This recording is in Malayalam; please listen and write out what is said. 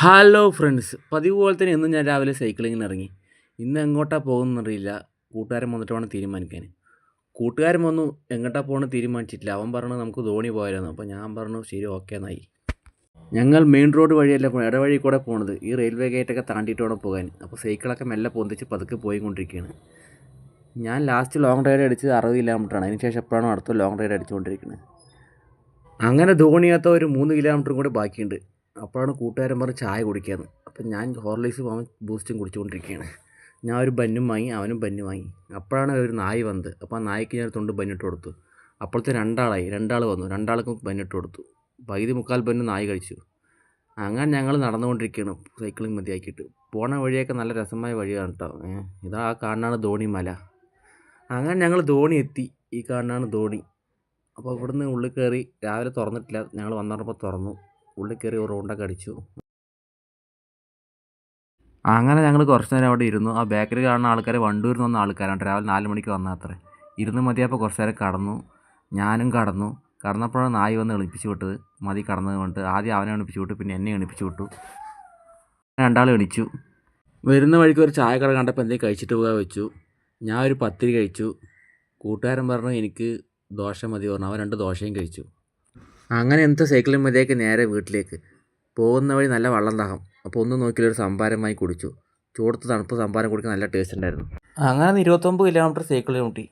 ഹലോ ഫ്രണ്ട്സ്, പതിവ് പോലെ തന്നെ ഇന്നും ഞാൻ രാവിലെ സൈക്ലിങ്ങിന് ഇറങ്ങി. ഇന്ന് എങ്ങോട്ടാണ് പോകുന്നറിയില്ല. കൂട്ടുകാരൻ വന്നിട്ട് വേണം തീരുമാനിക്കാൻ. കൂട്ടുകാരൻ വന്നു എങ്ങോട്ടാണ് പോകണമെന്ന് തീരുമാനിച്ചിട്ടില്ല. അവൻ പറഞ്ഞു നമുക്ക് ധോണി പോയാലെന്ന്. അപ്പോൾ ഞാൻ പറഞ്ഞു ശരി, ഓക്കെ എന്നായി. ഞങ്ങൾ മെയിൻ റോഡ് വഴിയല്ല ഇടവഴി കൂടെ പോണത്. ഈ റെയിൽവേ ഗേറ്റൊക്കെ താണ്ടിയിട്ട് വേണം പോകാൻ. അപ്പോൾ സൈക്കിളൊക്കെ മെല്ലെ പൊന്തിച്ച് പതുക്കെ പോയിക്കൊണ്ടിരിക്കുകയാണ്. ഞാൻ ലാസ്റ്റ് ലോങ് റൈഡ് അടിച്ചത് 60 കിലോമീറ്ററാണ്. അതിന് ശേഷം എപ്പോഴാണ് അടുത്ത ലോങ് റൈഡ് അടിച്ചുകൊണ്ടിരിക്കുന്നത്. അങ്ങനെ ധോണിയാത്ത ഒരു 3 കിലോമീറ്ററും കൂടി ബാക്കിയുണ്ട്. അപ്പോഴാണ് കൂട്ടുകാരൻ പറഞ്ഞ് ചായ കുടിക്കാമെന്ന്. അപ്പം ഞാൻ ഹോർലിക്സും അവൻ ബൂസ്റ്റും കുടിച്ചുകൊണ്ടിരിക്കുകയാണ്. ഞാൻ ഒരു ബന്നും വാങ്ങി, അവനും ബന്ന് വാങ്ങി. അപ്പോഴാണ് ഒരു നായ് വന്നത്. അപ്പോൾ ആ നായ്ക്ക് ഞാൻ തൊണ്ട് ബന്നിട്ട് കൊടുത്തു. അപ്പോഴത്തെ രണ്ടാൾ വന്നു. രണ്ടാൾക്കും ബന്നിട്ട് കൊടുത്തു. പകുതി മുക്കാൽ ബന്ന് നായ് കഴിച്ചു. അങ്ങനെ ഞങ്ങൾ നടന്നുകൊണ്ടിരിക്കുകയാണ് സൈക്ലിംഗ് മതിയാക്കിയിട്ട്. പോണ വഴിയൊക്കെ നല്ല രസമായ വഴിയാണ് കേട്ടോ. ഇതാ ആ കാണാനാണ് ധോണി മല. അങ്ങനെ ഞങ്ങൾ ധോണി എത്തി. ഈ കാണാനാണ് ധോണി. അപ്പോൾ ഇവിടുന്ന് ഉള്ളിൽ കയറി. രാവിലെ തുറന്നിട്ടില്ല, ഞങ്ങൾ വന്നപ്പോൾ തുറന്നു. ഉള്ളിൽ കയറി ഒരു റൗണ്ടൊക്കെ അടിച്ചു. അങ്ങനെ ഞങ്ങൾ കുറച്ച് നേരം അവിടെ ഇരുന്നു. ആ ബേക്കറി കാണുന്ന ആൾക്കാർ വണ്ടൂരിൽ നിന്ന് വന്ന ആൾക്കാരാണ്. രാവിലെ 4 മണിക്ക് വന്നാൽ ഇരുന്ന് മതിയപ്പോൾ കുറച്ച് നേരം കടന്നു. ഞാനും കടന്നു. കടന്നപ്പോഴാണ് നായി വന്ന് എണിപ്പിച്ച് വിട്ടത്. മതി കടന്നത് കൊണ്ട് ആദ്യം അവനെ എണിപ്പിച്ച് വിട്ടു, പിന്നെ എന്നെ എണിപ്പിച്ച് വിട്ടു. രണ്ടാളും എണിച്ചു. വരുന്ന വഴിക്ക് ഒരു ചായക്കട കണ്ടപ്പോൾ എന്തെങ്കിലും കഴിച്ചിട്ട് പോകാൻ വെച്ചു. ഞാൻ ഒരു പത്തിരി കഴിച്ചു. കൂട്ടുകാരൻ പറഞ്ഞു എനിക്ക് ദോശ മതി പറഞ്ഞു. അവൻ 2 ദോശയും കഴിച്ചു. അങ്ങനെ എന്നത്തെ സൈക്കിളിൽ മതിയാക്കി നേരെ വീട്ടിലേക്ക്. പോകുന്ന വഴി നല്ല വെള്ളം ദാഹം. അപ്പോൾ ഒന്നും നോക്കിയില്ല, ഒരു സംഭാരമായി കുടിച്ചു. ചൂടത്ത് തണുപ്പ് സംഭാരം കുടിക്കാൻ നല്ല ടേസ്റ്റ് ഉണ്ടായിരുന്നു. അങ്ങനെ 29 കിലോമീറ്റർ സൈക്കിളിൽ കൂട്ടി.